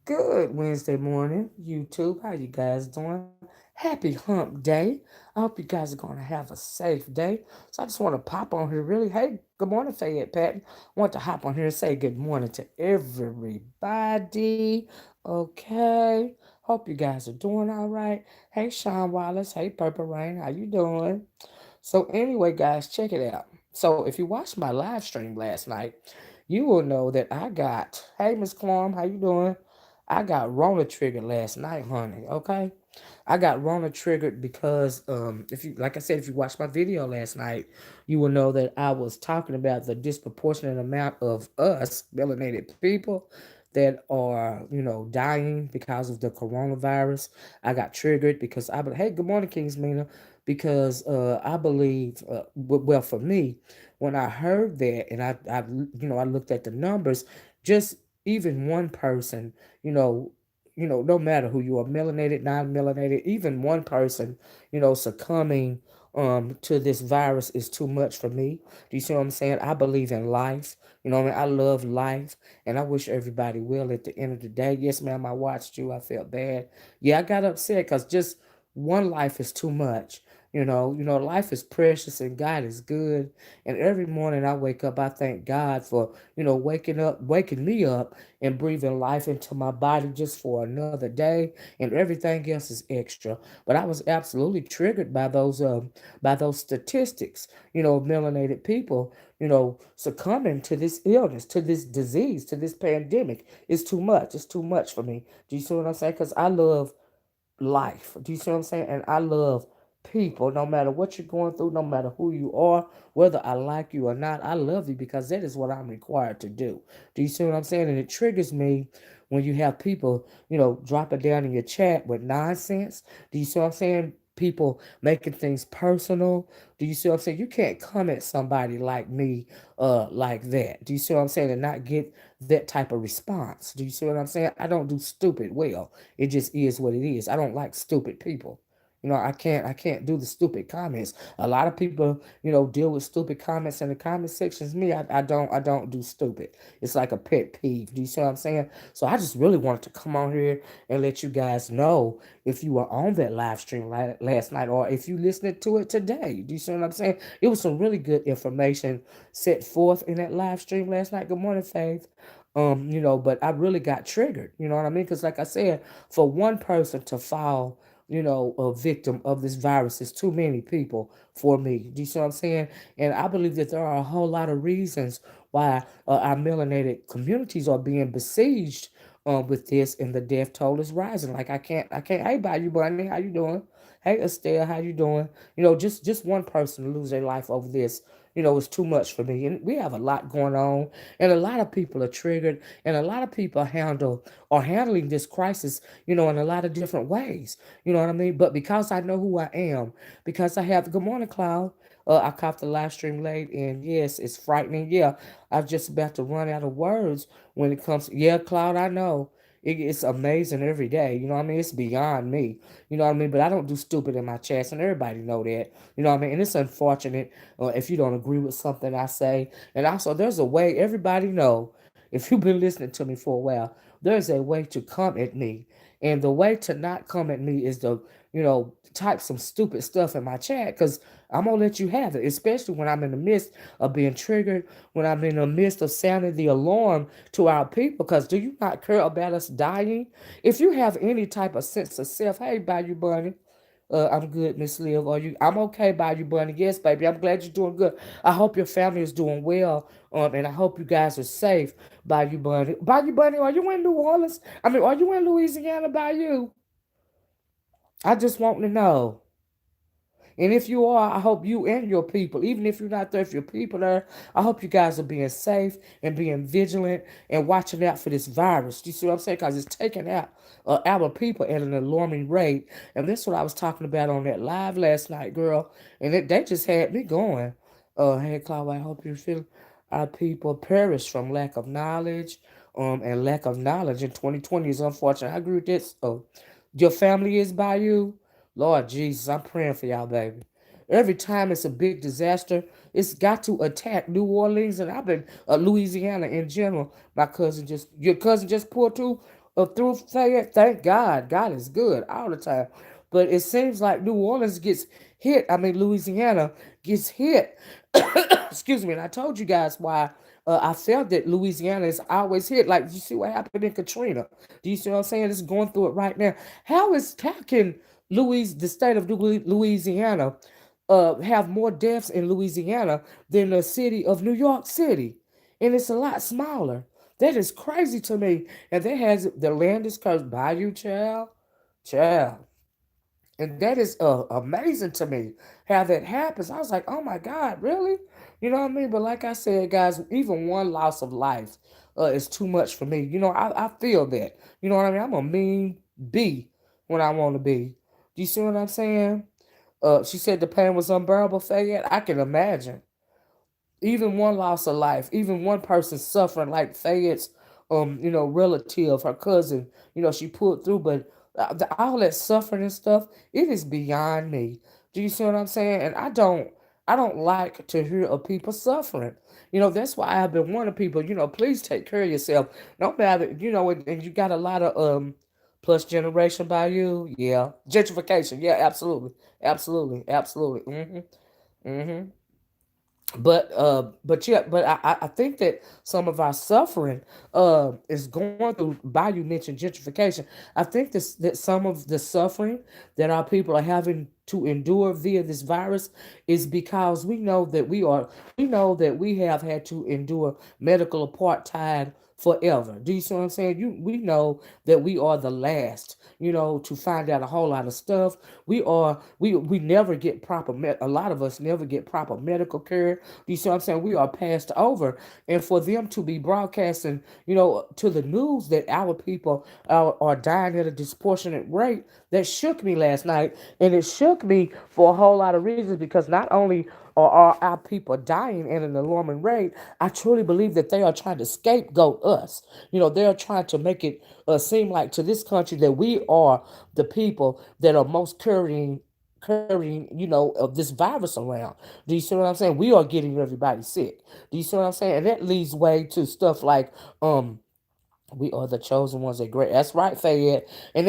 Good Wednesday morning, YouTube. How you guys doing? Happy hump day. I hope you guys are going to have a safe day. So I just want to pop on here really. Hey, good morning, Fayette Patton. I want to hop on here and say good morning to everybody. Okay. Hope you guys are doing all right. Hey, Sean Wallace. Hey, Purple Rain. How you doing? So anyway, guys, check it out. So if you watched my live stream last night, you will know that I got, hey Miss Clum, how you doing? I got Rona triggered last night, honey. Okay. I got Rona triggered because if you like I said, if you watched my video last night, you will know that I was talking about the disproportionate amount of us melanated people that are, dying because of the coronavirus. I got triggered because hey, good morning, Kings Mina, because I believe, well, for me, when I heard that and I looked at the numbers, just even one person, you know, no matter who you are, melanated, non-melanated, even one person, succumbing to this virus is too much for me. Do you see what I'm saying? I believe in life. You know what I mean? I love life, and I wish everybody well at the end of the day. Yes, ma'am, I watched you. I felt bad. Yeah, I got upset because just one life is too much. Life is precious and God is good. And every morning I wake up, I thank God for, waking me up and breathing life into my body just for another day. And everything else is extra. But I was absolutely triggered by those statistics, of melanated people, succumbing to this illness, to this disease, to this pandemic. It's too much. It's too much for me. Do you see what I'm saying? Because I love life. Do you see what I'm saying? And I love people, no matter what you're going through, no matter who you are, whether I like you or not. I love you because that is what I'm required to do. Do you see what I'm saying? And it triggers me when you have people, drop it down in your chat with nonsense. Do you see what I'm saying? People making things personal. Do you see what I'm saying? You can't come at somebody like me like that. Do you see what I'm saying? And not get that type of response. Do you see what I'm saying? I don't do stupid well. It just is what it is. I don't like stupid people. I can't do the stupid comments. A lot of people, deal with stupid comments in the comment sections. Me, I don't do stupid. It's like a pet peeve. Do you see what I'm saying? So I just really wanted to come on here and let you guys know if you were on that live stream last night or if you listened to it today. Do you see what I'm saying? It was some really good information set forth in that live stream last night. Good morning, Faith. But I really got triggered. You know what I mean? Because like I said, for one person to fall, a victim of this virus is too many people for me. Do you see what I'm saying? And I believe that there are a whole lot of reasons why our melanated communities are being besieged with this, and the death toll is rising. Like I can't. Hey, Bayou Bunny, how you doing? Hey, Estelle, how you doing? Just one person lose their life over this. It's too much for me. And we have a lot going on, and a lot of people are triggered, and a lot of people are handling this crisis, in a lot of different ways. You know what I mean? But because I know who I am, because I have, good morning, Cloud. I caught the live stream late, and yes, it's frightening. Yeah, I'm just about to run out of words when it comes. Yeah, Cloud, I know. It's amazing every day. You know what I mean? It's beyond me. You know what I mean? But I don't do stupid in my chats, and everybody know that. You know what I mean? And it's unfortunate if you don't agree with something I say. And also, there's a way, everybody know, if you've been listening to me for a while, there's a way to come at me. And the way to not come at me is to, type some stupid stuff in my chat because I'm going to let you have it, especially when I'm in the midst of being triggered, when I'm in the midst of sounding the alarm to our people. Because do you not care about us dying? If you have any type of sense of self, hey, Bayou Bunny, I'm good, Miss Liv. Are you? I'm okay, Bayou Bunny. Yes, baby. I'm glad you're doing good. I hope your family is doing well. And I hope you guys are safe, Bayou Bunny. Bayou Bunny, are you in New Orleans? I mean, are you in Louisiana, Bayou? I just want to know. And if you are, I hope you and your people, even if you're not there, if your people are, I hope you guys are being safe and being vigilant and watching out for this virus. Do you see what I'm saying? Because it's taking out our people at an alarming rate. And that's what I was talking about on that live last night, girl. And they just had me going. Hey, Claudia, I hope you feel our people perish from lack of knowledge, and lack of knowledge in 2020 is unfortunate. I agree with this. Your family is by you. Lord Jesus, I'm praying for y'all, baby. Every time it's a big disaster, it's got to attack New Orleans and I've been Louisiana in general. Your cousin just pulled through Fayette. Thank God, God is good all the time. But it seems like New Orleans gets hit. I mean, Louisiana gets hit. Excuse me. And I told you guys why I felt that Louisiana is always hit. Like, you see what happened in Katrina? Do you see what I'm saying? It's going through it right now. How can the state of Louisiana, have more deaths in Louisiana than the city of New York City, and it's a lot smaller? That is crazy to me. And that has the land is cursed by you, child, child. And that is amazing to me how that happens. I was like, oh my God, really? You know what I mean? But like I said, guys, even one loss of life is too much for me. I feel that. You know what I mean? I'm a mean bee when I want to be. Do you see what I'm saying? She said the pain was unbearable, Fayette. I can imagine even one loss of life, even one person suffering like Fayette's, relative, her cousin, she pulled through, but all that suffering and stuff, it is beyond me. Do you see what I'm saying? And I don't like to hear of people suffering. That's why I've been warning people, please take care of yourself. No matter, and you got a lot of plus generation by you, yeah, gentrification, yeah, absolutely, absolutely, absolutely, mm-hmm. But think that some of our suffering is going through. By you mentioned gentrification, I think that some of the suffering that our people are having to endure via this virus is because we know that we have had to endure medical apartheid forever. Do you see what I'm saying? We know that we are the last, to find out a whole lot of stuff. We never get a lot of us never get proper medical care. Do you see what I'm saying? We are passed over. And for them to be broadcasting, to the news that our people are dying at a disproportionate rate, that shook me last night. And it shook me for a whole lot of reasons because not only are our people dying at an alarming rate, I truly believe that they are trying to scapegoat us. They are trying to make it seem like to this country that we are the people that are most carrying, of this virus around. Do you see what I'm saying? We are getting everybody sick. Do you see what I'm saying? And that leads way to stuff like we are the chosen ones that great. That's right, Fayette. And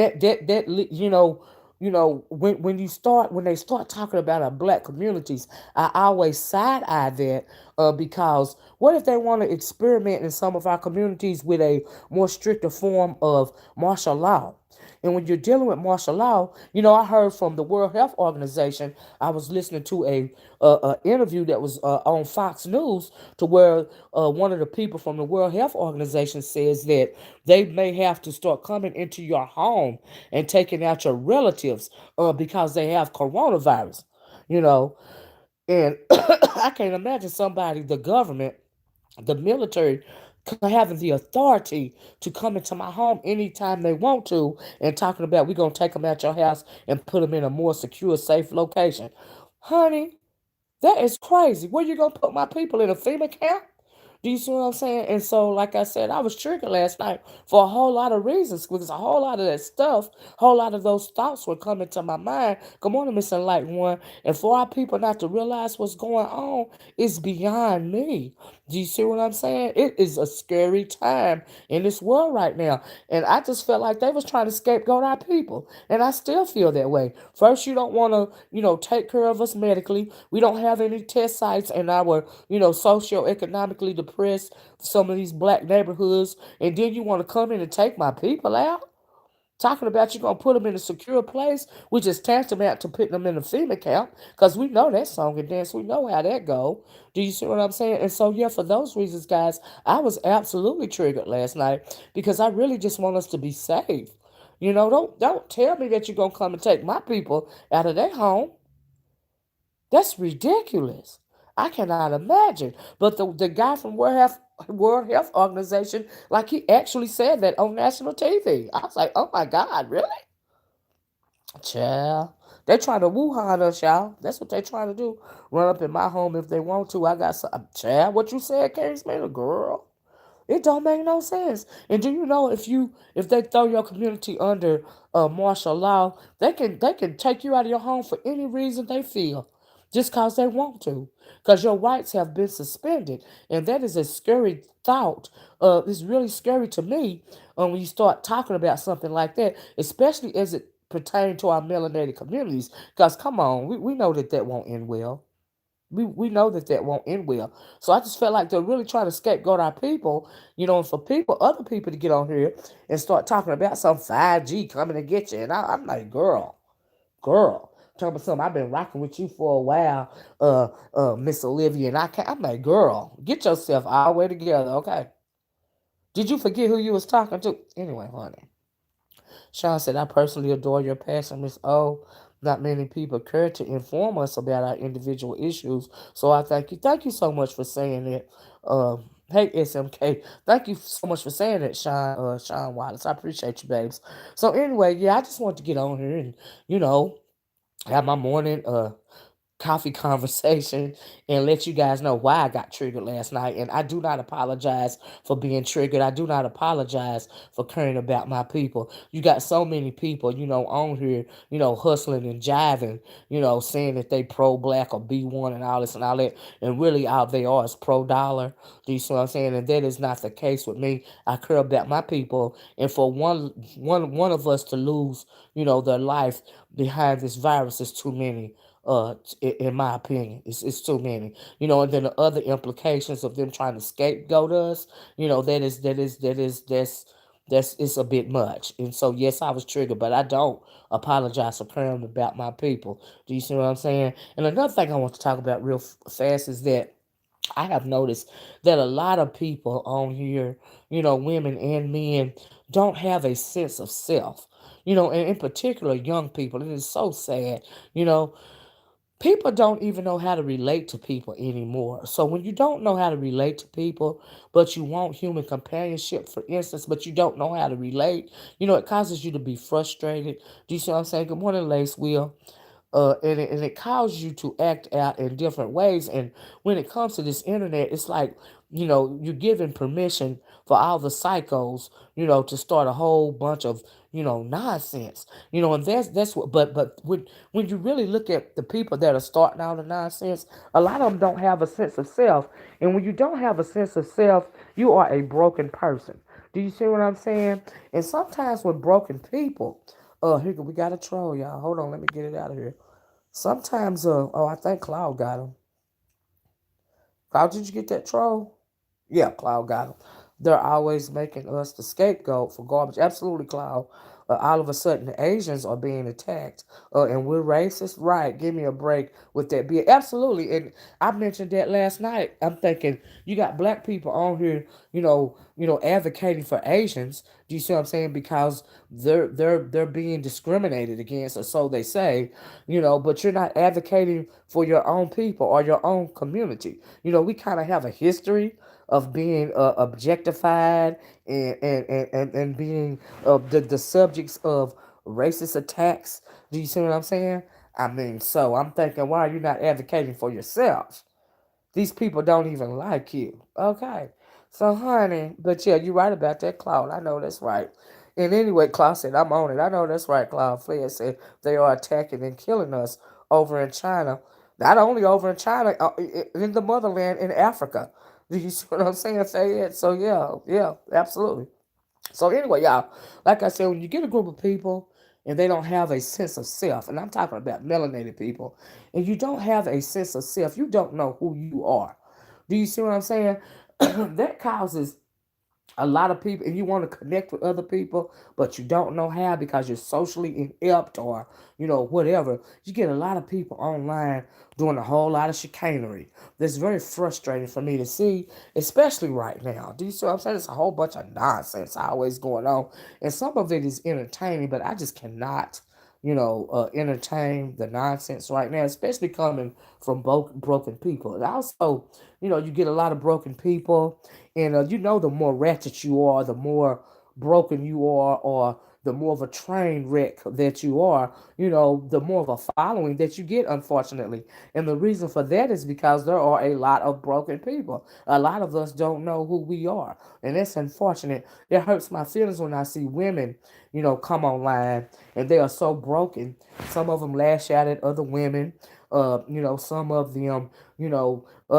when they start talking about our black communities, I always side eye that because what if they want to experiment in some of our communities with a more stricter form of martial law? And when you're dealing with martial law, I heard from the World Health Organization. I was listening to a interview that was on Fox News, to where one of the people from the World Health Organization says that they may have to start coming into your home and taking out your relatives because they have coronavirus. You know, and I can't imagine the government, the military, having the authority to come into my home anytime they want to and talking about we're going to take them out your house and put them in a more secure, safe location. Honey, that is crazy. Where you going to put my people, in a FEMA camp? Do you see what I'm saying? And so, like I said, I was triggered last night for a whole lot of reasons because a whole lot of that stuff, a whole lot of those thoughts were coming to my mind. Good morning, Miss Enlightened One. And for our people not to realize what's going on is beyond me. Do you see what I'm saying? It is a scary time in this world right now. And I just felt like they was trying to scapegoat our people. And I still feel that way. First, you don't want to, take care of us medically. We don't have any test sites in our, socioeconomically depressed, some of these black neighborhoods. And then you want to come in and take my people out? Talking about you gonna put them in a secure place, which is tantamount to putting them in a FEMA camp, because we know that song and dance. We know how that go. Do you see what I'm saying? And so, yeah, for those reasons, guys, I was absolutely triggered last night because I really just want us to be safe. Don't tell me that you're gonna come and take my people out of their home. That's ridiculous. I cannot imagine. But the guy from World Health Organization, like he actually said that on national TV. I was like, oh my God, really? Child. They trying to Wuhan us, y'all. That's what they trying to do. Run up in my home if they want to. I got some. Child, what you said, Kingsman, a girl. It don't make no sense. And do you know if they throw your community under martial law, they can take you out of your home for any reason they feel, just cause they want to, cause your rights have been suspended, and that is a scary thought. It's really scary to me when you start talking about something like that, especially as it pertains to our melanated communities. Cause come on, we know that that won't end well. We know that that won't end well. So I just felt like they're really trying to scapegoat our people, and for other people to get on here and start talking about some 5G coming to get you. And I'm like, girl, talking about something I've been rocking with you for a while, Miss Olivia, and I'm like, girl, get yourself all the way together, okay? Did you forget who you was talking to? Anyway, honey. Sean said, I personally adore your passion, Miss O. Not many people care to inform us about our individual issues, so I thank you. Thank you so much for saying that. Hey, SMK, thank you so much for saying that, Sean Wallace. I appreciate you, babes. So anyway, yeah, I just wanted to get on here and, you know, have my morning coffee conversation and let you guys know why I got triggered last night. And I do not apologize for being triggered. I do not apologize for caring about my people. You got so many people, on here, hustling and jiving, saying that they pro black or B1 and all this and all that. And really all they are is pro dollar. Do you see what I'm saying? And that is not the case with me. I care about my people. And for one of us to lose, their life behind this virus is too many, in my opinion. It's too many, and then the other implications of them trying to scapegoat us, that's it's a bit much. And so yes, I was triggered, but I don't apologize for caring about my people. Do you see what I'm saying? And another thing I want to talk about real fast is that I have noticed that a lot of people on here, women and men, don't have a sense of self. And in particular, young people. It is so sad. You know, People don't even know how to relate to people anymore. So when you don't know how to relate to people, but you want human companionship, for instance, but you don't know how to relate, it causes you to be frustrated. Do you see what I'm saying? Good morning, Lace Will. And it causes you to act out in different ways. And when it comes to this internet, it's like, you're giving permission for all the psychos, to start a whole bunch of, nonsense. And that's what. But when you really look at the people that are starting all the nonsense, a lot of them don't have a sense of self. And when you don't have a sense of self, you are a broken person. Do you see what I'm saying? And sometimes with broken people, here we got a troll, y'all. Hold on, let me get it out of here. Sometimes, I think Cloud got him. Cloud, did you get that troll? Yeah, Cloud got him. They're always making us the scapegoat for garbage. Absolutely, Cloud. All of a sudden, the Asians are being attacked, and we're racist. Right? Give me a break with that. Be absolutely. And I mentioned that last night. I'm thinking you got black people on here, advocating for Asians. Do you see what I'm saying? Because they're being discriminated against, or so they say. But you're not advocating for your own people or your own community. We kind of have a history of being objectified and being the subjects of racist attacks. Do you see what I'm saying? I mean, so I'm thinking, why are you not advocating for yourselves? These people don't even like you. Okay. So, honey, but yeah, you're right about that, Claude. I know that's right. And anyway, Claude said, I'm on it. I know that's right, Claude. Flair said they are attacking and killing us over in China. Not only over in China, in the motherland in Africa. Do you see what I'm saying, Fayette? So, yeah, absolutely. So anyway, y'all, like I said, when you get a group of people and they don't have a sense of self, and I'm talking about melanated people, and you don't have a sense of self, you don't know who you are. Do you see what I'm saying? That causes a lot of people, and you want to connect with other people, but you don't know how because you're socially inept or whatever. You get a lot of people online doing a whole lot of chicanery. That's very frustrating for me to see, especially right now. Do you see what I'm saying? It's a whole bunch of nonsense always going on, and some of it is entertaining, but I just cannot entertain the nonsense right now, especially coming from broken people. And also, you get a lot of broken people, and the more ratchet you are, the more broken you are, or the more of a train wreck that you are, the more of a following that you get, unfortunately. And the reason for that is because there are a lot of broken people. A lot of us don't know who we are. And it's unfortunate. It hurts my feelings when I see women, come online and they are so broken. Some of them lash out at other women. Some of them,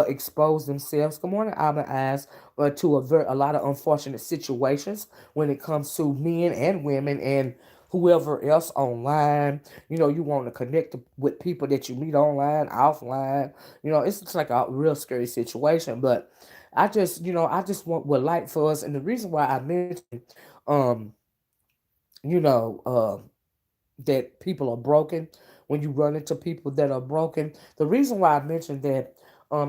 expose themselves. Good morning, Alvin Eyes, to a lot of unfortunate situations when it comes to men and women and whoever else online. You want to connect with people that you meet online, offline. It's just like a real scary situation. But would like for us, and the reason why I mentioned, um, you know, that people are broken, when you run into people that are broken. The reason why I mentioned that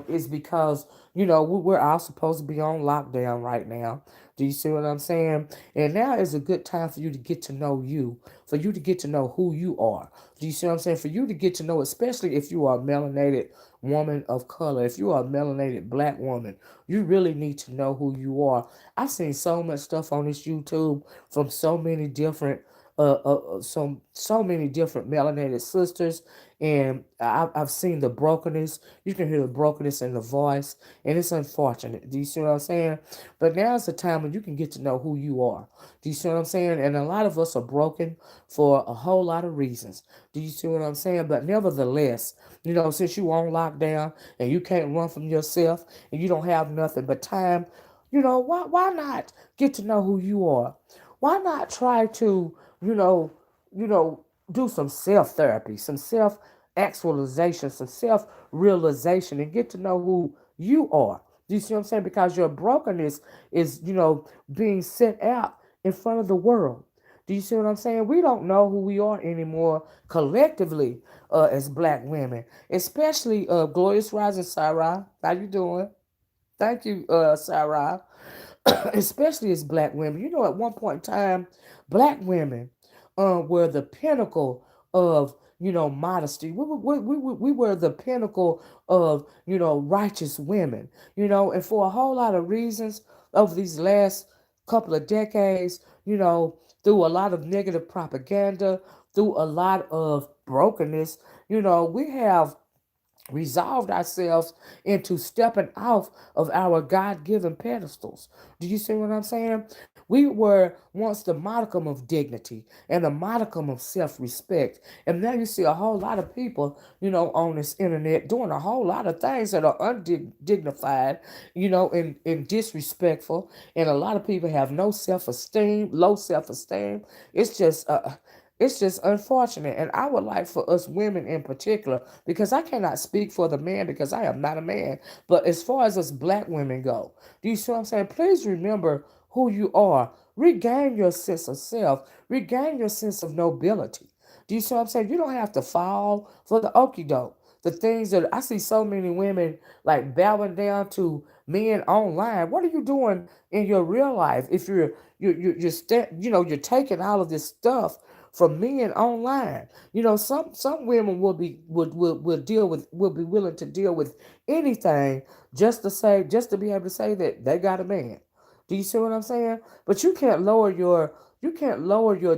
is because, we're all supposed to be on lockdown right now. Do you see what I'm saying? And now is a good time for you to get to know you, for you to get to know who you are. Do you see what I'm saying? For you to get to know, especially if you are a melanated woman of color, if you are a melanated black woman, you really need to know who you are. I've seen so much stuff on this YouTube from so many different so many different melanated sisters, and I've seen the brokenness. You can hear the brokenness in the voice, and it's unfortunate. Do you see what I'm saying? But now's the time when you can get to know who you are. Do you see what I'm saying? And a lot of us are broken for a whole lot of reasons. Do you see what I'm saying? But nevertheless, since you on lockdown and you can't run from yourself and you don't have nothing but time, why not get to know who you are? Why not try to, you know, you know, do some self therapy, some self actualization, some self realization, and get to know who you are. Do you see what I'm saying? Because your brokenness is, being set out in front of the world. Do you see what I'm saying? We don't know who we are anymore collectively as black women, especially Glorious Rising Sarah. How you doing? Thank you, Sarah. Especially as black women. At one point in time, black women were the pinnacle of modesty. We were the pinnacle of righteous women. And for a whole lot of reasons over these last couple of decades, through a lot of negative propaganda, through a lot of brokenness, we have resolved ourselves into stepping off of our God-given pedestals. Do you see what I'm saying? We were once the modicum of dignity and the modicum of self-respect. And now you see a whole lot of people, on this internet doing a whole lot of things that are undignified, and disrespectful. And a lot of people have no self-esteem, low self-esteem. It's just it's just unfortunate. And I would like for us women in particular, because I cannot speak for the man because I am not a man, but as far as us black women go, do you see what I'm saying? Please remember who you are. Regain your sense of self. Regain your sense of nobility. Do you see what I'm saying? You don't have to fall for the okie doke. The things that I see so many women like bowing down to men online. What are you doing in your real life if you're taking all of this stuff from men online? Some women would deal with will be willing to deal with anything just to be able to say that they got a man. Do you see what I'm saying? But you can't lower your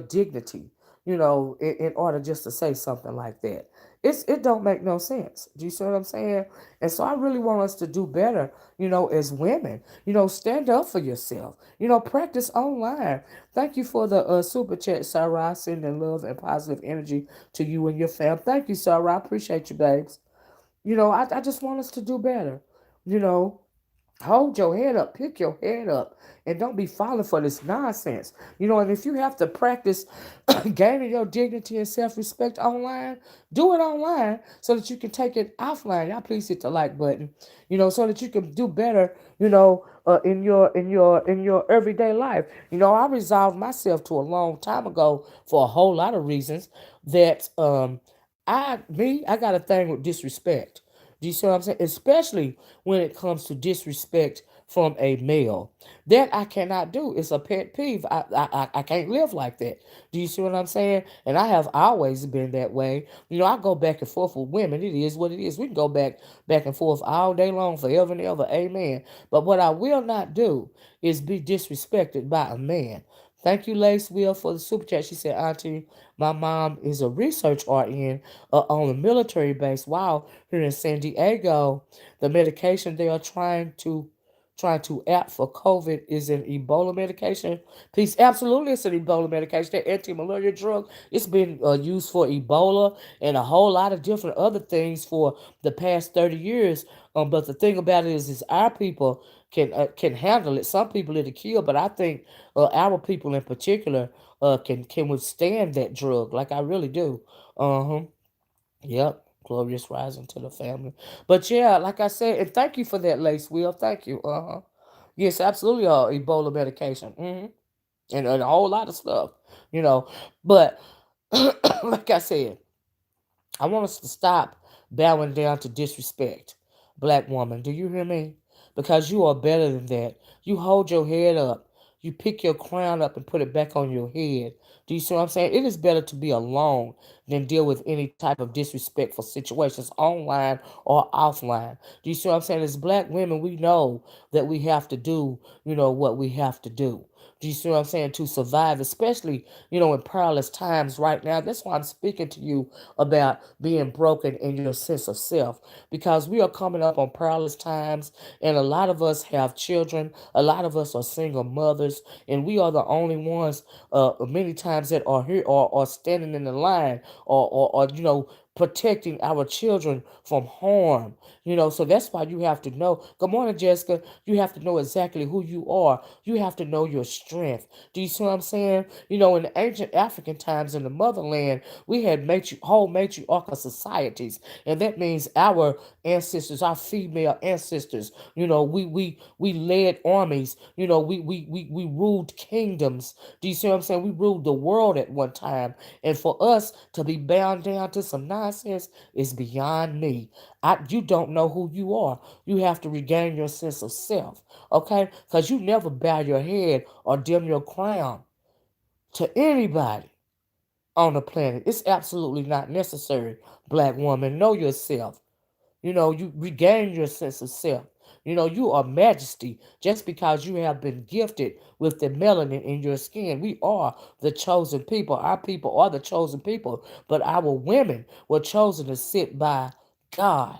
dignity, in order just to say something like that. It don't make no sense. Do you see what I'm saying? And so I really want us to do better, as women. Stand up for yourself. Practice online. Thank you for the super chat, Sarah. Sending love and positive energy to you and your fam. Thank you, Sarah. I appreciate you, babes. I just want us to do better. You know, Hold your head up, pick your head up, and don't be falling for this nonsense. And if you have to practice gaining your dignity and self respect online, do it online so that you can take it offline. Y'all please hit the like button, so that you can do better, in your everyday life. I resolved myself to a long time ago for a whole lot of reasons that I got a thing with disrespect. Do you see what I'm saying? Especially when it comes to disrespect from a male. That I cannot do. It's a pet peeve. I can't live like that. Do you see what I'm saying? And I have always been that way. I go back and forth with women. It is what it is. We can go back and forth all day long, forever and ever. Amen. But what I will not do is be disrespected by a man. Thank you, Lace Will, for the super chat. She said, Auntie, my mom is a research RN on a military base. Wow, here in San Diego, the medication they are trying to act for COVID is an Ebola medication. Please, absolutely, it's an Ebola medication. That anti-malaria drug, it's been used for Ebola and a whole lot of different other things for the past 30 years. But the thing about it is our people can handle it. Some people it'll kill, but I think our people in particular can withstand that drug. Like I really do. Uh-huh. Yep. Glorious rising to the family. But yeah, like I said, and thank you for that, Lace Will. Thank you. Uh-huh. Yes, absolutely. Ebola medication. And a whole lot of stuff, you know. But like I said, I want us to stop bowing down to disrespect. Black woman, do you hear me? Because you are better than that. You hold your head up. You pick your crown up and put it back on your head. Do you see what I'm saying? It is better to be alone than deal with any type of disrespectful situations online or offline. Do you see what I'm saying? As black women, we know that we have to do, what we have to do. Do you see what I'm saying? To survive, especially, in perilous times right now. That's why I'm speaking to you about being broken in your sense of self, because we are coming up on perilous times, and a lot of us have children, a lot of us are single mothers, and we are the only ones many times that are here or standing in the line or protecting our children from harm. So that's why you have to know. Good morning, Jessica. You have to know exactly who you are. You have to know your strength. Do you see what I'm saying? In the ancient African times in the motherland, we had whole matriarchal societies, and that means our ancestors, our female ancestors, we led armies. We ruled kingdoms. Do you see what I'm saying? We ruled the world at one time, and for us to be bound down to some nonsense is beyond me. You don't know who you are. You have to regain your sense of self, okay? Because you never bow your head or dim your crown to anybody on the planet. It's absolutely not necessary, black woman. Know yourself. You regain your sense of self. You are majesty just because you have been gifted with the melanin in your skin. We are the chosen people. Our people are the chosen people, but our women were chosen to sit by God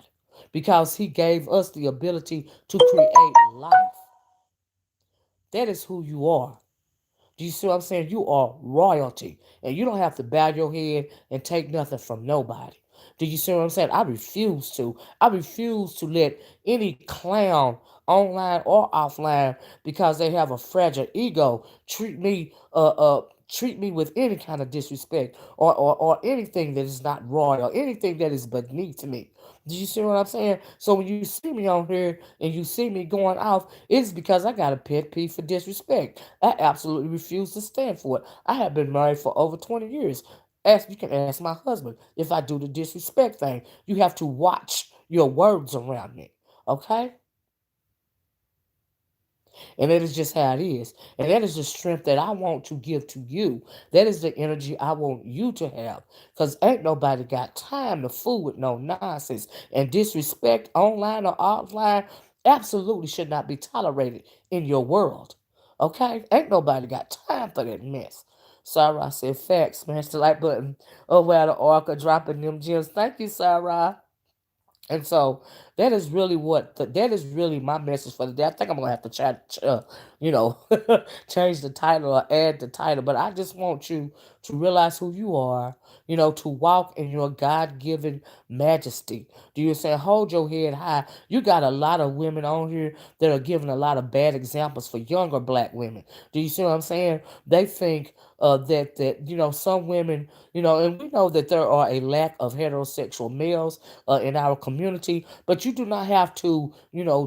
because He gave us the ability to create life. That is who you are. Do you see what I'm saying? You are royalty, and you don't have to bow your head and take nothing from nobody. Do you see what I'm saying? I refuse to. I refuse to let any clown, online or offline, because they have a fragile ego, treat me with any kind of disrespect or anything that is not royal, anything that is beneath me. Do you see what I'm saying? So when you see me on here and you see me going off, it's because I got a pet peeve for disrespect. I absolutely refuse to stand for it. I have been married for over 20 years. You can ask my husband if I do the disrespect thing. You have to watch your words around me. Okay? And that is just how it is. And that is the strength that I want to give to you. That is the energy I want you to have. Because ain't nobody got time to fool with no nonsense. And disrespect, online or offline, absolutely should not be tolerated in your world. Okay? Ain't nobody got time for that mess. Sarah said facts, smash the like button. Oh, wow, the Oracle dropping them gems. Thank you, Sarah. And so that is really my message for the day. I think I'm gonna have to try, you know, change the title or add the title. But I just want you to realize who you are. To walk in your God-given majesty. Do you say hold your head high? You got a lot of women on here that are giving a lot of bad examples for younger black women. Do you see what I'm saying? They think that some women, and we know that there are a lack of heterosexual males in our community, but you do not have to,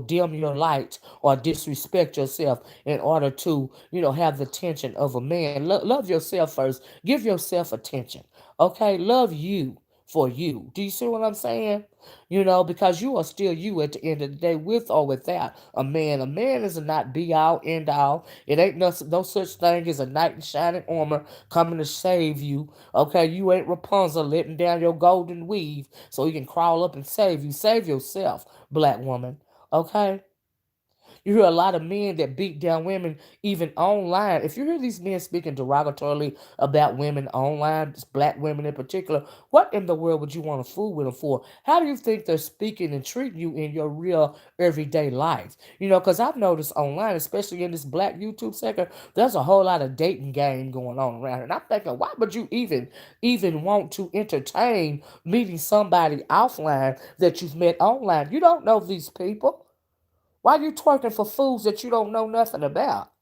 dim your light or disrespect yourself in order to, have the attention of a man. Love yourself first. Give yourself attention. Okay, love you for you. Do you see what I'm saying? Because you are still you at the end of the day, with or without a man. A man is a not be all, end all. It ain't no such thing as a knight in shining armor coming to save you. Okay, you ain't Rapunzel letting down your golden weave so he can crawl up and save you. Save yourself, black woman. Okay? You hear a lot of men that beat down women even online. If you hear these men speaking derogatorily about women online, black women in particular, what in the world would you want to fool with them for? How do you think they're speaking and treating you in your real everyday life? Because I've noticed online, especially in this black YouTube sector, there's a whole lot of dating game going on around here. And I'm thinking, why would you even want to entertain meeting somebody offline that you've met online? You don't know these people. Why you twerking for fools that you don't know nothing about?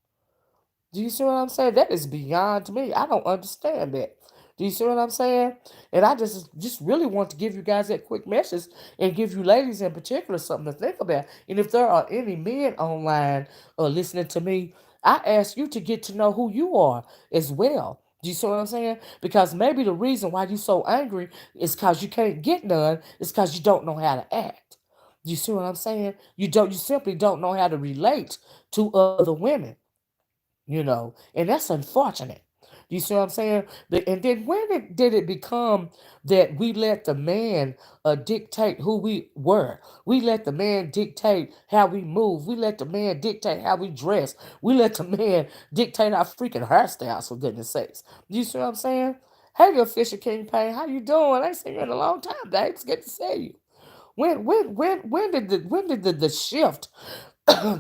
Do you see what I'm saying? That is beyond me. I don't understand that. Do you see what I'm saying? And I just really want to give you guys that quick message and give you ladies in particular something to think about. And if there are any men online listening to me, I ask you to get to know who you are as well. Do you see what I'm saying? Because maybe the reason why you're so angry is because you can't get none. It's because you don't know how to act. You see what I'm saying? You simply don't know how to relate to other women, and that's unfortunate. You see what I'm saying? And then when did it become that we let the man dictate who we were? We let the man dictate how we move. We let the man dictate how we dress. We let the man dictate our freaking hairstyles, for goodness sakes. You see what I'm saying? Hey, your Fisher King Payne, how you doing? I ain't seen you in a long time, babe. It's good to see you. When did the shift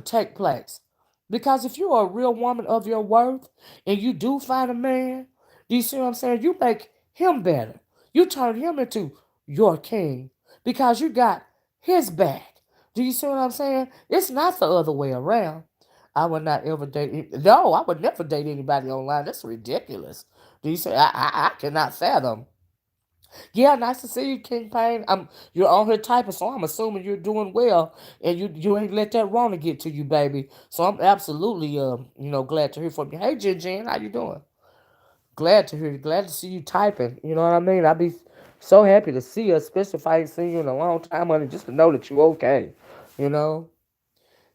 take place? Because if you are a real woman of your worth and you do find a man, do you see what I'm saying? You make him better. You turn him into your king because you got his back. Do you see what I'm saying? It's not the other way around. I would not ever date. No, I would never date anybody online. That's ridiculous. Do you say I cannot fathom? Yeah, nice to see you, King Payne. You're on here typing, so I'm assuming you're doing well, and you ain't let that Rona get to you, baby. So I'm absolutely glad to hear from you. Hey, Jen, how you doing? Glad to hear you. Glad to see you typing. You know what I mean? I'd be so happy to see you, especially if I ain't seen you in a long time, honey, just to know that you okay. You know.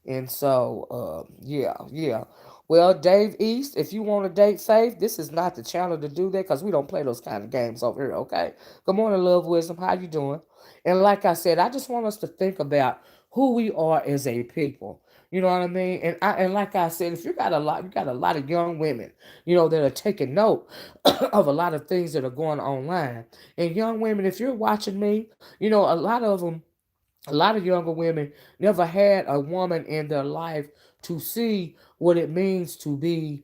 And so, yeah, yeah. Well, Dave East, if you want to date safe, this is not the channel to do that because we don't play those kind of games over here, okay? Good morning, Love Wisdom. How you doing? And like I said, I just want us to think about who we are as a people. You know what I mean? And like I said, if you got a lot of young women, that are taking note of a lot of things that are going online. And young women, if you're watching me, a lot of younger women never had a woman in their life to see what it means to be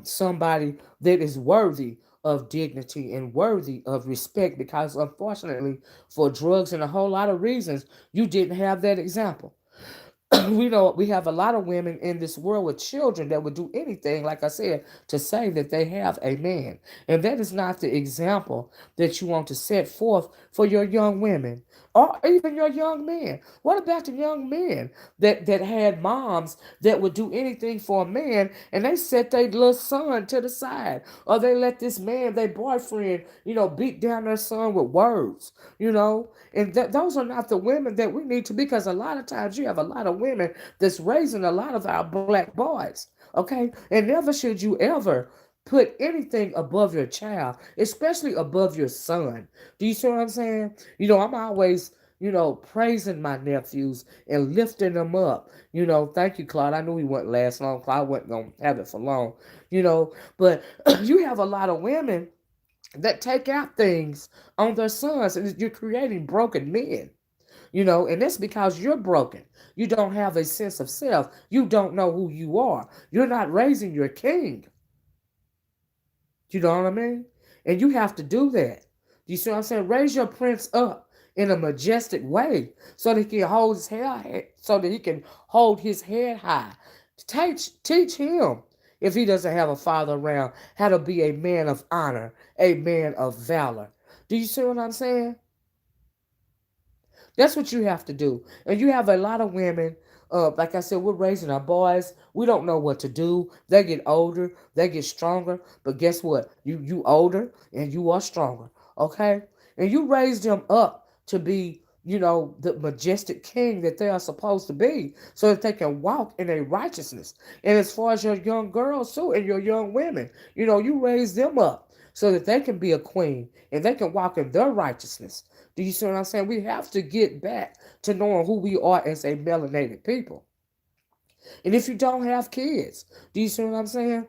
somebody that is worthy of dignity and worthy of respect because unfortunately for drugs and a whole lot of reasons you didn't have that example. We have a lot of women in this world with children that would do anything, like I said, to say that they have a man. And that is not the example that you want to set forth for your young women or even your young men. What about the young men that had moms that would do anything for a man and they set their little son to the side? Or they let this man, their boyfriend, beat down their son with words, and those are not the women that we need to be, because a lot of times you have a lot of women that's raising a lot of our black boys. Okay, and never should you ever put anything above your child, especially above your son. Do you see what I'm saying? I'm always praising my nephews and lifting them up. Thank you, Claude. I knew he wouldn't last long. Claude wasn't gonna have it for long. But you have a lot of women that take out things on their sons, and you're creating broken men. And that's because you're broken. You don't have a sense of self. You don't know who you are. You're not raising your king. You know what I mean? And you have to do that. You see what I'm saying? Raise your prince up in a majestic way so that he can hold his head high. Teach him, if he doesn't have a father around, how to be a man of honor, a man of valor. Do you see what I'm saying? That's what you have to do. And you have a lot of women, like I said, we're raising our boys. We don't know what to do. They get older, they get stronger. But guess what? You older and you are stronger. Okay? And you raise them up to be, the majestic king that they are supposed to be, so that they can walk in a righteousness. And as far as your young girls too, and your young women, you raise them up so that they can be a queen and they can walk in their righteousness. Do you see what I'm saying? We have to get back to knowing who we are as a melanated people. And if you don't have kids, do you see what I'm saying?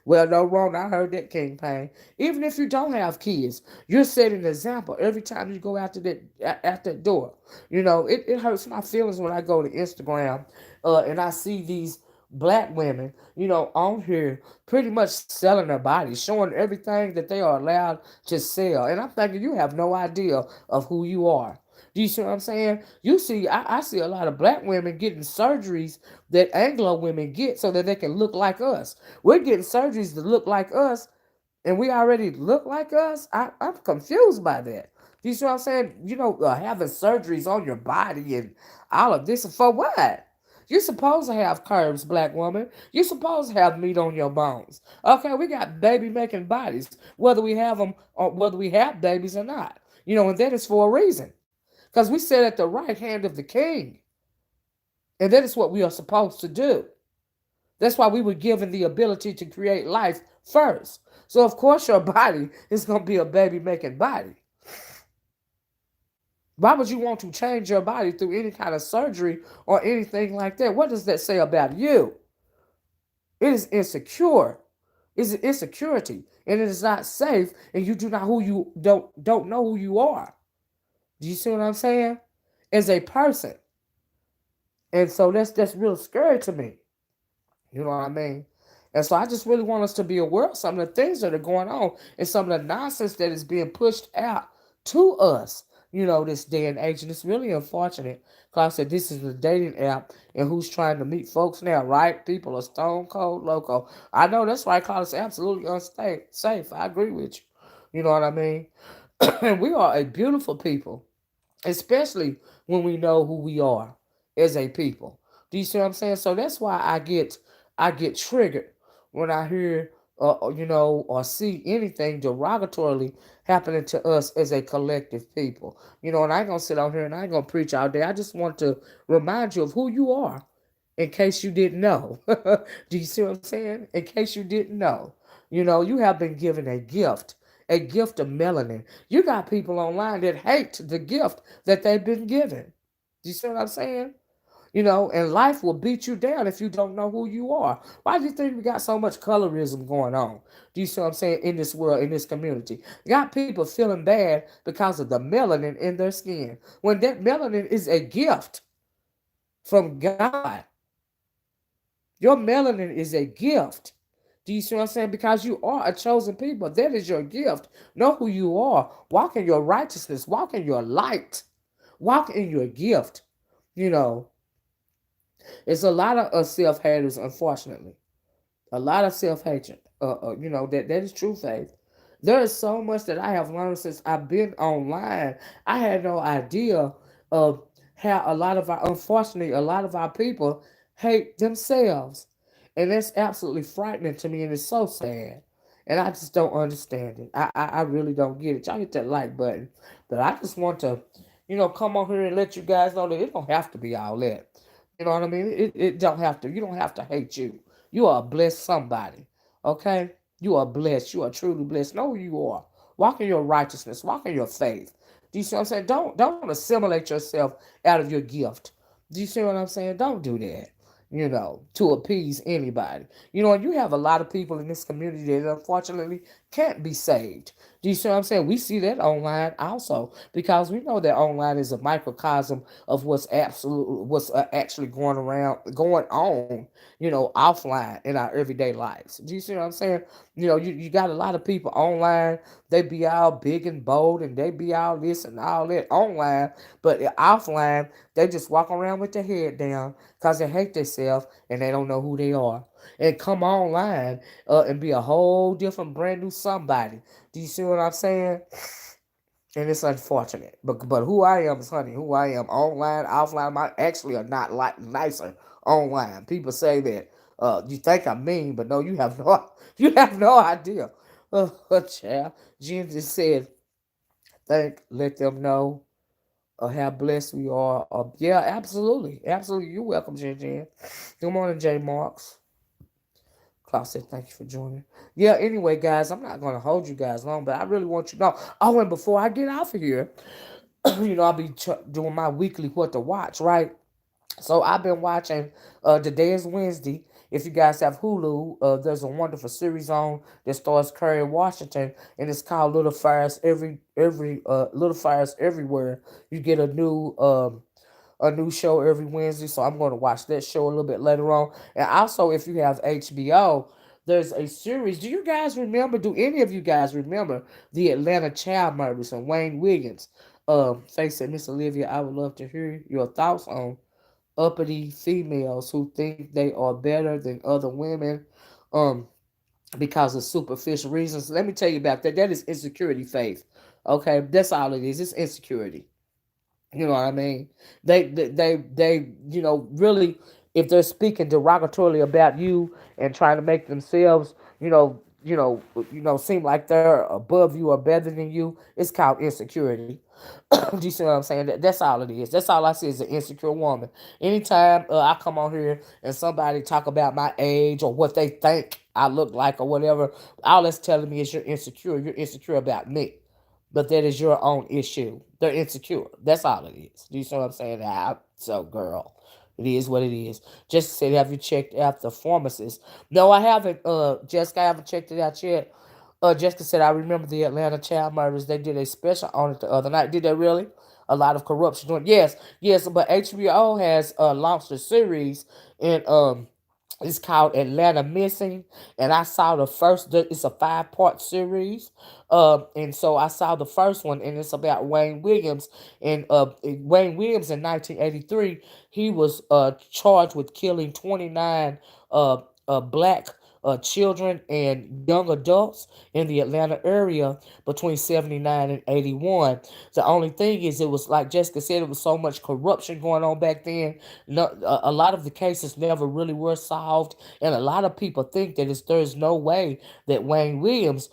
Well, no wrong. I heard that, King Payne. Even if you don't have kids, you're setting an example every time you go out that door. It hurts my feelings when I go to Instagram, and I see these black women, on here pretty much selling their bodies, showing everything that they are allowed to sell. And I'm thinking, you have no idea of who you are. Do you see what I'm saying? I see a lot of black women getting surgeries that Anglo women get so that they can look like us. We're getting surgeries to look like us, and we already look like us. I'm confused by that. You see what I'm saying? Having surgeries on your body and all of this for what? You're supposed to have curves, black woman. You're supposed to have meat on your bones. Okay, we got baby making bodies, whether we have them or whether we have babies or not. And that is for a reason. Because we sit at the right hand of the king. And that is what we are supposed to do. That's why we were given the ability to create life first. So of course your body is going to be a baby making body. Why would you want to change your body through any kind of surgery or anything like that? What does that say about you? It is insecure. It's an insecurity, and it is not safe. And you do not who you don't know who you are. Do you see what I'm saying? As a person, and so that's real scary to me. You know what I mean? And so I just really want us to be aware of some of the things that are going on and some of the nonsense that is being pushed out to us, this day and age. And it's really unfortunate because I said this is the dating app and who's trying to meet folks now, right? People are stone cold loco. I know that's why I call it's absolutely unsafe. I agree with you. You know what I mean? And we are a beautiful people, especially when we know who we are as a people. Do you see what I'm saying? So that's why I get triggered when I hear or see anything derogatorily happening to us as a collective people. And I ain't gonna sit out here and I ain't gonna preach all day. I just want to remind you of who you are in case you didn't know. Do you see what I'm saying? In case you didn't know. You have been given a gift of melanin. You got people online that hate the gift that they've been given. Do you see what I'm saying? And life will beat you down if you don't know who you are. Why do you think we got so much colorism going on? Do you see what I'm saying? In this world, in this community. You got people feeling bad because of the melanin in their skin. When that melanin is a gift from God. Your melanin is a gift. Do you see what I'm saying? Because you are a chosen people. That is your gift. Know who you are. Walk in your righteousness. Walk in your light. Walk in your gift. You know, it's a lot of us self haters, unfortunately. A lot of self hatred. That is true faith. There is so much that I have learned since I've been online. I had no idea of how unfortunately, a lot of our people hate themselves. And that's absolutely frightening to me, and it's so sad. And I just don't understand it. I really don't get it. Y'all hit that like button. But I just want to, come on here and let you guys know that it don't have to be all that. You know what I mean? It don't have to. You don't have to hate you. You are blessed somebody. Okay? You are blessed. You are truly blessed. Know who you are. Walk in your righteousness. Walk in your faith. Do you see what I'm saying? Don't assimilate yourself out of your gift. Do you see what I'm saying? Don't do that. To appease anybody. And you have a lot of people in this community that unfortunately can't be saved. Do you see what I'm saying? We see that online also because we know that online is a microcosm of what's actually going on, offline in our everyday lives. Do you see what I'm saying? You got a lot of people online. They be all big and bold and they be all this and all that online, but offline they just walk around with their head down because they hate themselves and they don't know who they are. And come online and be a whole different brand new somebody. Do you see what I'm saying? And it's unfortunate. But who I am is honey, who I am online, offline, I actually are not like nicer online. People say that you think I'm mean, but no, you have no you have no idea. Child. Jen just said think, let them know how blessed we are. Yeah, absolutely. Absolutely. You're welcome, Jen Jen. Good morning, J Marks. Klaus said, thank you for joining. Yeah, anyway, guys, I'm not going to hold you guys long, but I really want you to know. Oh, and before I get off of here, I'll be doing my weekly what to watch, right? So I've been watching. Today is Wednesday. If you guys have Hulu, there's a wonderful series on that stars Curry Washington, and it's called Little Fires Little Fires Everywhere. You get a new show every Wednesday, so I'm going to watch that show a little bit later on. And also, if you have HBO, there's a series. Do you guys remember? Do any of you guys remember the Atlanta child murders and Wayne Williams? Face it, Miss Olivia, I would love to hear your thoughts on uppity females who think they are better than other women um because of superficial reasons. Let me tell you about that. That is insecurity, Faith. Okay, that's all it is. It's insecurity. You know what I mean? Really, if they're speaking derogatorily about you and trying to make themselves, seem like they're above you or better than you, it's called insecurity. Do you see what I'm saying? That's all it is. That's all I see is an insecure woman. Anytime I come on here and somebody talk about my age or what they think I look like or whatever, all that's telling me is you're insecure. You're insecure about me. But that is your own issue. They're insecure. That's all it is. Do you see what I'm saying? So, girl, it is what it is. Jessica said, have you checked out the pharmacist? No, I haven't. Jessica, I haven't checked it out yet. Jessica said, I remember the Atlanta child murders. They did a special on it the other night. Did they really? A lot of corruption. Yes, yes, but HBO has launched a series, and it's called Atlanta Missing, and I saw the first. It's a 5-part series, and so I saw the first one, and it's about Wayne Williams. And Wayne Williams in 1983, he was charged with killing 29 black children and young adults in the Atlanta area between 79 and 81. The only thing is, it was like Jessica said, it was so much corruption going on back then. No, a lot of the cases never really were solved, and a lot of people think that there's no way that Wayne Williams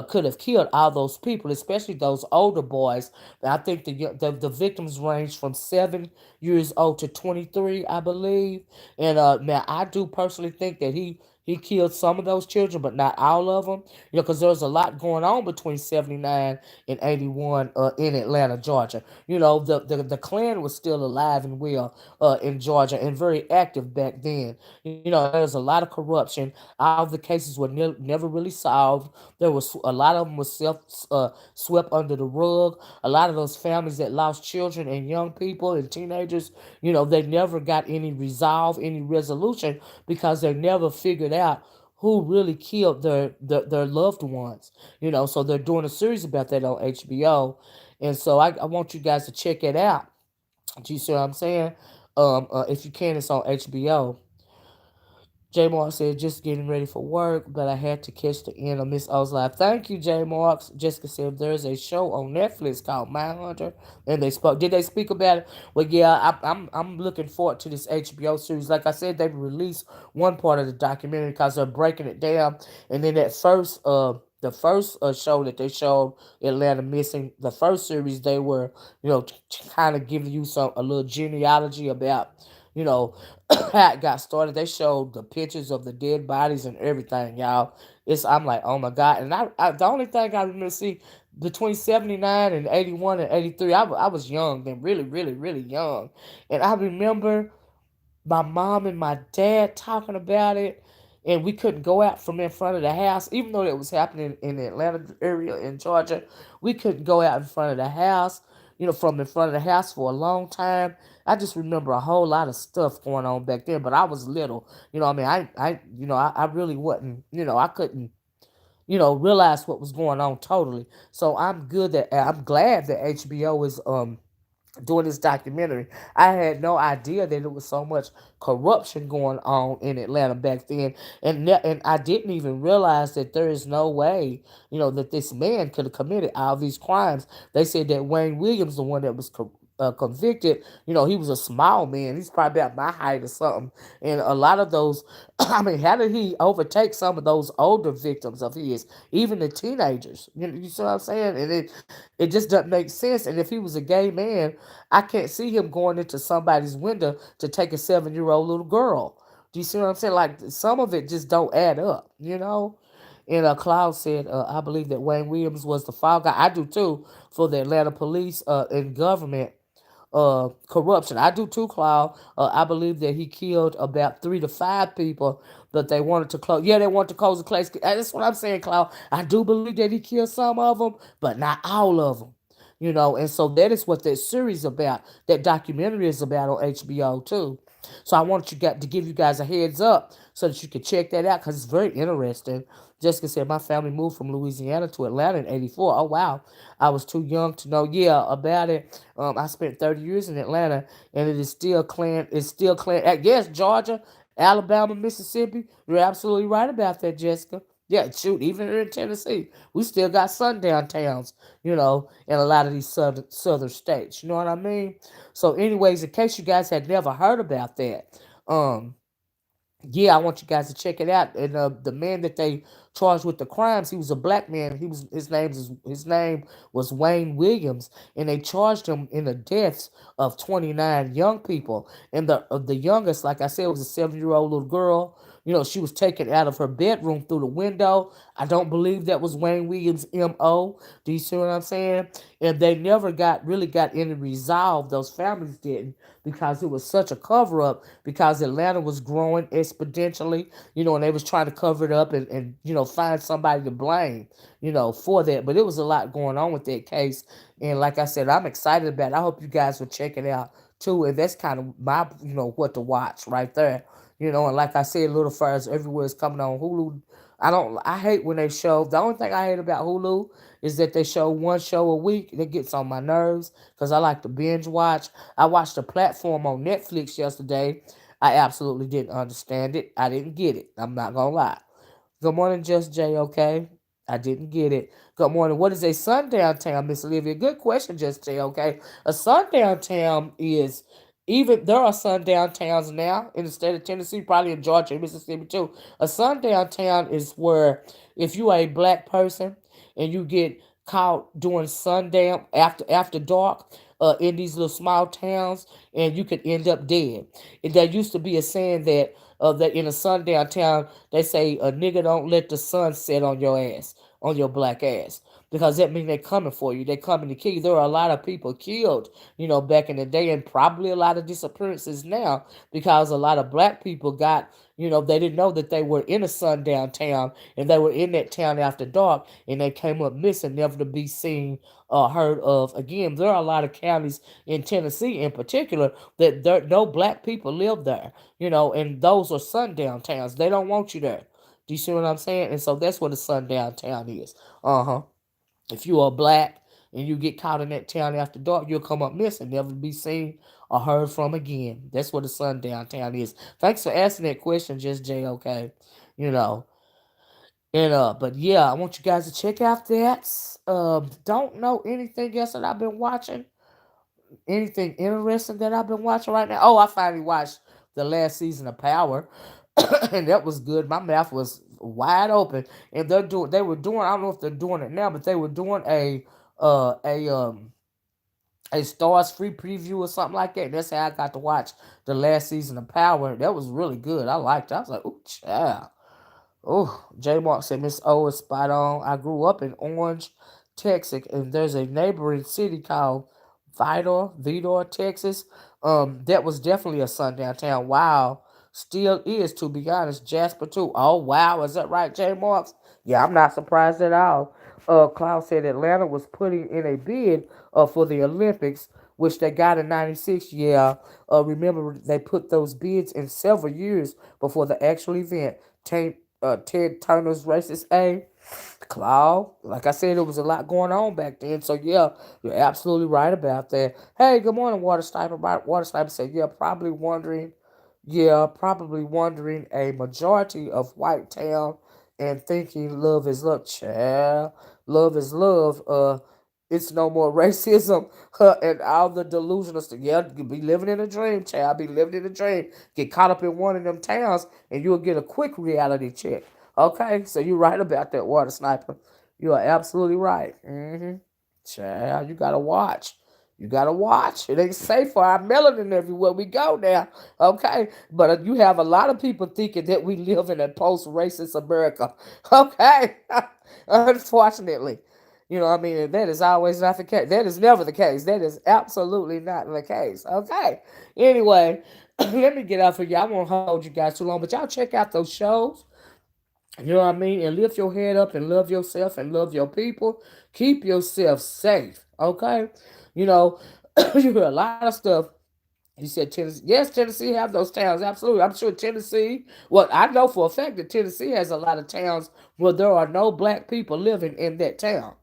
could have killed all those people, especially those older boys. I think the victims range from 7 years old to 23, I believe. And now I do personally think that he killed some of those children, but not all of them. Because there was a lot going on between 79 and 81 in Atlanta, Georgia. The Klan was still alive and well in Georgia and very active back then. There was a lot of corruption. All the cases were never really solved. There was a lot of them was swept under the rug. A lot of those families that lost children and young people and teenagers, they never got any resolve, any resolution, because they never figured out who really killed their loved ones. So they're doing a series about that on HBO. And so I want you guys to check it out. Do you see what I'm saying? If you can, it's on HBO. J Mark said, just getting ready for work, but I had to catch the end of Miss O's live. Thank you, J Marks. Jessica said, there's a show on Netflix called Mindhunter, and they spoke. Did they speak about it? Well, yeah, I'm looking forward to this HBO series. Like I said, they released one part of the documentary because they're breaking it down, and then the first show that they showed, Atlanta Missing, the first series, they were, kind of giving you a little genealogy about, you know, how it got started. They showed the pictures of the dead bodies and everything, y'all. I'm like, oh my God. And the only thing I remember see between 79 and 81 and 83, I was young then, really, really, really young. And I remember my mom and my dad talking about it, and we couldn't go out from in front of the house, even though it was happening in the Atlanta area in Georgia. We couldn't go out in front of the house, from in front of the house for a long time. I just remember a whole lot of stuff going on back then, but I was little. I mean, I really wasn't. I couldn't, realize what was going on totally. So I'm glad that HBO is doing this documentary. I had no idea that there was so much corruption going on in Atlanta back then, and I didn't even realize that there is no way, that this man could have committed all these crimes. They said that Wayne Williams, the one that was convicted, he was a small man. He's probably about my height or something. And a lot of those, I mean, how did he overtake some of those older victims of his, even the teenagers? You see what I'm saying? And it just doesn't make sense. And if he was a gay man, I can't see him going into somebody's window to take a 7-year-old little girl. Do you see what I'm saying? Like some of it just don't add up. And Cloud said, I believe that Wayne Williams was the fall guy. I do too, for the Atlanta police and government corruption. I do too, Cloud. I believe that he killed about 3 to 5 people, but they wanted to close. Yeah, they wanted to close the case. That's what I'm saying, Cloud. I do believe that he killed some of them, but not all of them. And so that is what that series about. That documentary is about on HBO too. So I want to give you guys a heads up so that you can check that out because it's very interesting. Jessica said my family moved from Louisiana to Atlanta in '84. Oh wow, I was too young to know. Yeah, about it. I spent 30 years in Atlanta, and it is still clan. It's still clan. Yes, Georgia, Alabama, Mississippi. You're absolutely right about that, Jessica. Yeah, shoot, even here in Tennessee, we still got sundown towns, in a lot of these southern states. You know what I mean? So, anyways, in case you guys had never heard about that, um, yeah, I want you guys to check it out. And the man that they charged with the crimes, he was a black man. His name was Wayne Williams, and they charged him in the deaths of 29 young people. And the youngest, like I said, was a 7-year-old little girl. She was taken out of her bedroom through the window. I don't believe that was Wayne Williams' M.O. Do you see what I'm saying? And they never got any resolve. Those families didn't, because it was such a cover up, because Atlanta was growing exponentially, and they was trying to cover it up and find somebody to blame, for that. But it was a lot going on with that case. And like I said, I'm excited about it. I hope you guys will check it out too. And that's kind of my, what to watch right there. And like I said, Little Fires Everywhere is coming on Hulu. I hate when they show, the only thing I hate about Hulu is that they show one show a week. That gets on my nerves because I like to binge watch. I watched a platform on Netflix yesterday. I absolutely didn't understand it. I didn't get it. I'm not gonna lie. Good morning, Just J. Okay, I didn't get it. Good morning. What is a sundown town, Miss Olivia? Good question, Just J. Okay, a sundown town is, even there are sundown towns now in the state of Tennessee, probably in Georgia and Mississippi too. A sundown town is where if you are a black person and you get caught doing sundown after dark in these little small towns, and you could end up dead. And there used to be a saying that in a sundown town they say a nigga don't let the sun set on your ass, on your black ass, because that means they're coming for you. They're coming to kill you. There are a lot of people killed, back in the day, and probably a lot of disappearances now because a lot of black people they didn't know that they were in a sundown town and they were in that town after dark, and they came up missing, never to be seen or heard of again. There are a lot of counties in Tennessee in particular that no black people live there, and those are sundown towns. They don't want you there. Do you see what I'm saying? And so that's what a sundown town is. Uh-huh. If you are black and you get caught in that town after dark, you'll come up missing, never to be seen or heard from again. That's what a sundown town is. Thanks for asking that question, Just J. Okay, you know. But yeah, I want you guys to check out that. Don't know anything else that I've been watching. Anything interesting that I've been watching right now? Oh, I finally watched the last season of Power, and that was good. My mouth was wide open, and they were doing. I don't know if they're doing it now, but they were doing uh a um a stars free preview or something like that. And that's how I got to watch the last season of Power. That was really good. I liked it. I was like, ooh, child. Oh, J Mark said Miss O is spot on. I grew up in Orange, Texas, and there's a neighboring city called Vidor, Texas. That was definitely a sundown town. Wow. Still is, to be honest. Jasper too. Oh wow, is that right, J Marks? Yeah, I'm not surprised at all. Klaus said Atlanta was putting in a bid for the Olympics, which they got in '96. Yeah, remember they put those bids in several years before the actual event. Ted Turner's racist A. Claude, like I said, there was a lot going on back then. So yeah, you're absolutely right about that. Hey, good morning, Water Sniper. Water Sniper said, probably wondering a majority of white town and thinking love is love. Child, love is love. It's no more racism and all the delusional stuff. Yeah, you be living in a dream, child. Be living in a dream. Get caught up in one of them towns, and you'll get a quick reality check. Okay, so you're right about that, water sniper. You are absolutely right. Child, you gotta watch. You gotta watch. It ain't safe for our melanin everywhere we go now. Okay, but you have a lot of people thinking that we live in a post-racist America. Okay, unfortunately. You know, what I mean, that is always not the case. That is never the case. That is absolutely not the case. Okay. Anyway, let me get off of you. I won't hold you guys too long, but y'all check out those shows. You know what I mean? And lift your head up and love yourself and love your people. Keep yourself safe. Okay. You know, you hear a lot of stuff. You said Tennessee. Yes, Tennessee have those towns. Absolutely. I'm sure Tennessee, well, I know for a fact that Tennessee has a lot of towns where there are no black people living in that town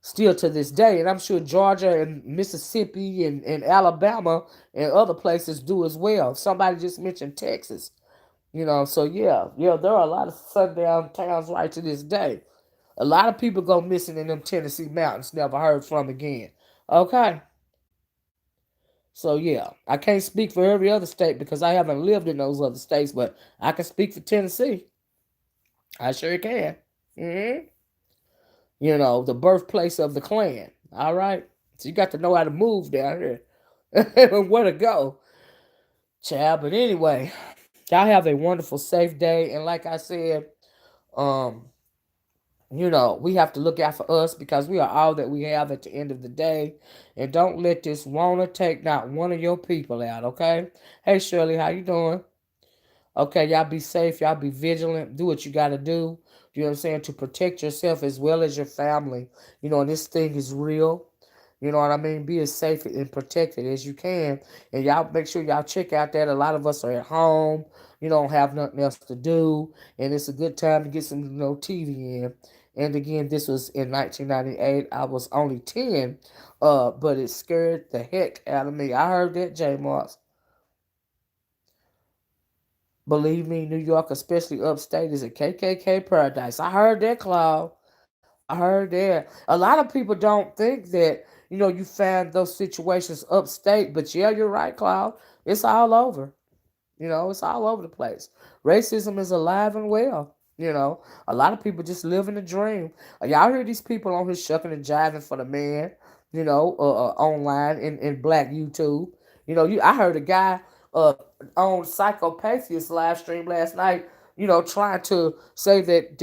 still to this day. And I'm sure Georgia and Mississippi and Alabama and other places do as well. Somebody just mentioned Texas. You know, so yeah, there are a lot of sundown towns right to this day. A lot of people go missing in them Tennessee mountains, never heard from again. Okay. So yeah, I can't speak for every other state because I haven't lived in those other states, but I can speak for Tennessee. I sure can. hmm You know, the birthplace of the Klan. All right. So you got to know how to move down here and where to go, child. But anyway, y'all have a wonderful, safe day. And like I said, um, we have to look out for us because we are all that we have at the end of the day. And don't let this wanna take not one of your people out, okay? Hey Shirley, how you doing? Okay, y'all be safe, y'all be vigilant, do what you gotta do. You know what I'm saying? To protect yourself as well as your family. And this thing is real. You know what I mean? Be as safe and protected as you can. And y'all make sure y'all check out that. A lot of us are at home. You don't have nothing else to do. And it's a good time to get some TV in. And again, this was in 1998. I was only 10. But it scared the heck out of me. I heard that, J Marks. Believe me, New York, especially upstate, is a KKK paradise. I heard that, Cloud. I heard that. A lot of people don't think that, you find those situations upstate, but yeah, you're right, Cloud. It's all over. It's all over the place. Racism is alive and well. A lot of people just live in a dream. Y'all hear these people on here shucking and jiving for the man, online in black YouTube. I heard a guy uh, on Psychopathia live stream last night, trying to say that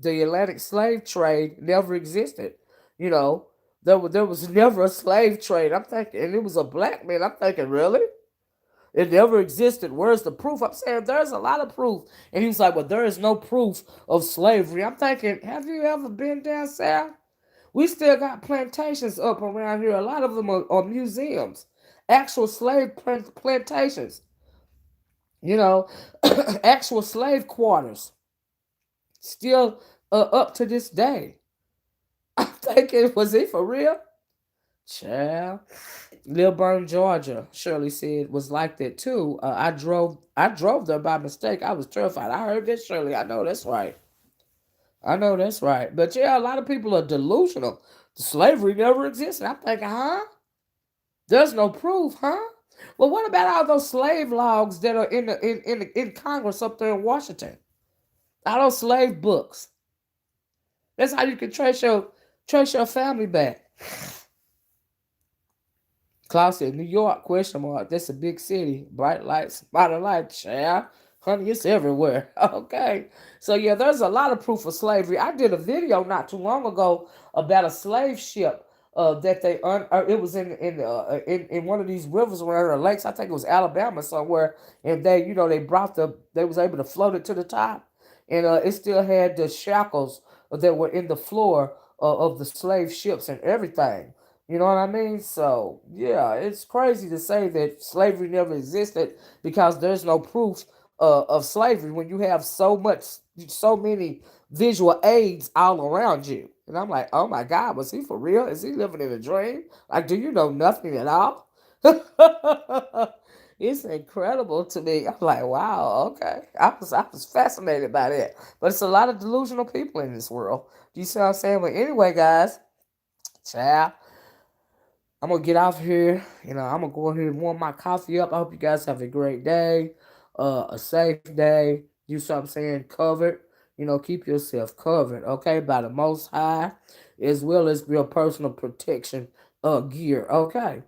the Atlantic slave trade never existed. You know, there was never a slave trade. I'm thinking, and it was a black man. I'm thinking, really? It never existed. Where's the proof? I'm saying there's a lot of proof. And he was like, well, there is no proof of slavery. I'm thinking, have you ever been down south? We still got plantations up around here. A lot of them are museums, actual slave plantations, you know, actual slave quarters, still up to this day. I'm thinking, was he for real? Child. Lilburn, Georgia, Shirley said was like that too. I drove there by mistake. I was terrified. I heard that, Shirley. I know that's right. I know that's right. But yeah, a lot of people are delusional. Slavery never existed. I'm thinking, huh? There's no proof, huh? Well, what about all those slave logs that are in Congress up there in Washington? All those slave books. That's how you can trace your family back. Klaus said, New York, question mark. That's a big city. Bright lights, modern lights, child. Honey, it's everywhere. Okay. So, yeah, there's a lot of proof of slavery. I did a video not too long ago about a slave ship that it was in one of these rivers or lakes. I think it was Alabama somewhere. And they was able to float it to the top. And it still had the shackles that were in the floor of the slave ships and everything. You know what I mean? So, yeah, it's crazy to say that slavery never existed because there's no proof of slavery when you have so many visual aids all around you. And I'm like, oh my God, was he for real? Is he living in a dream? Like, do you know nothing at all? It's incredible to me. I'm like, wow, okay. I was fascinated by that. But it's a lot of delusional people in this world. Do you see what I'm saying? But anyway, guys. Child, I'm gonna get off here. I'm gonna go ahead and warm my coffee up. I hope you guys have a great day, a safe day. You see what I'm saying? Covered. Keep yourself covered, okay, by the Most High, as well as your personal protection gear, okay.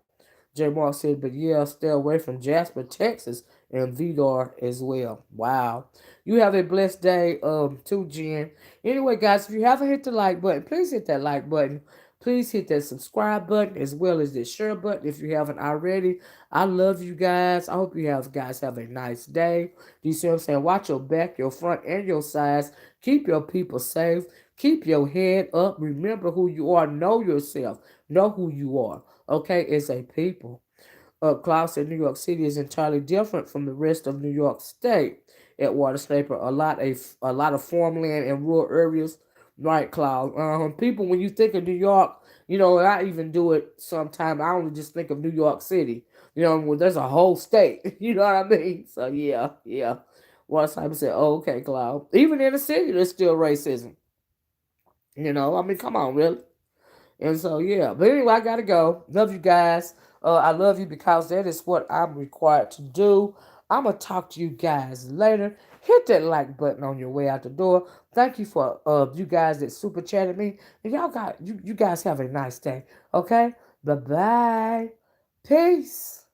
J. Mark said, but yeah, stay away from Jasper, Texas, and Vidor as well. Wow. You have a blessed day, too, Jen. Anyway, guys, if you haven't hit the like button, please hit that like button. Please hit that subscribe button as well as the share button if you haven't already. I love you guys. I hope you guys have a nice day. You see what I'm saying? Watch your back, your front, and your sides. Keep your people safe. Keep your head up. Remember who you are. Know yourself. Know who you are. Okay, as a people. Klaus said New York City is entirely different from the rest of New York State. At Water Scraper, a lot of farmland and rural areas. Right, Klaus. People, when you think of New York, I even do it sometimes. I only just think of New York City. Well, there's a whole state. You know what I mean? So yeah, yeah. Water Scraper said, "Oh, okay, Klaus. Even in the city, there's still racism. I mean, come on, really." And so, yeah. But anyway, I got to go. Love you guys. I love you because that is what I'm required to do. I'm going to talk to you guys later. Hit that like button on your way out the door. Thank you for you guys that super chatted me. And you guys have a nice day. Okay? Bye-bye. Peace.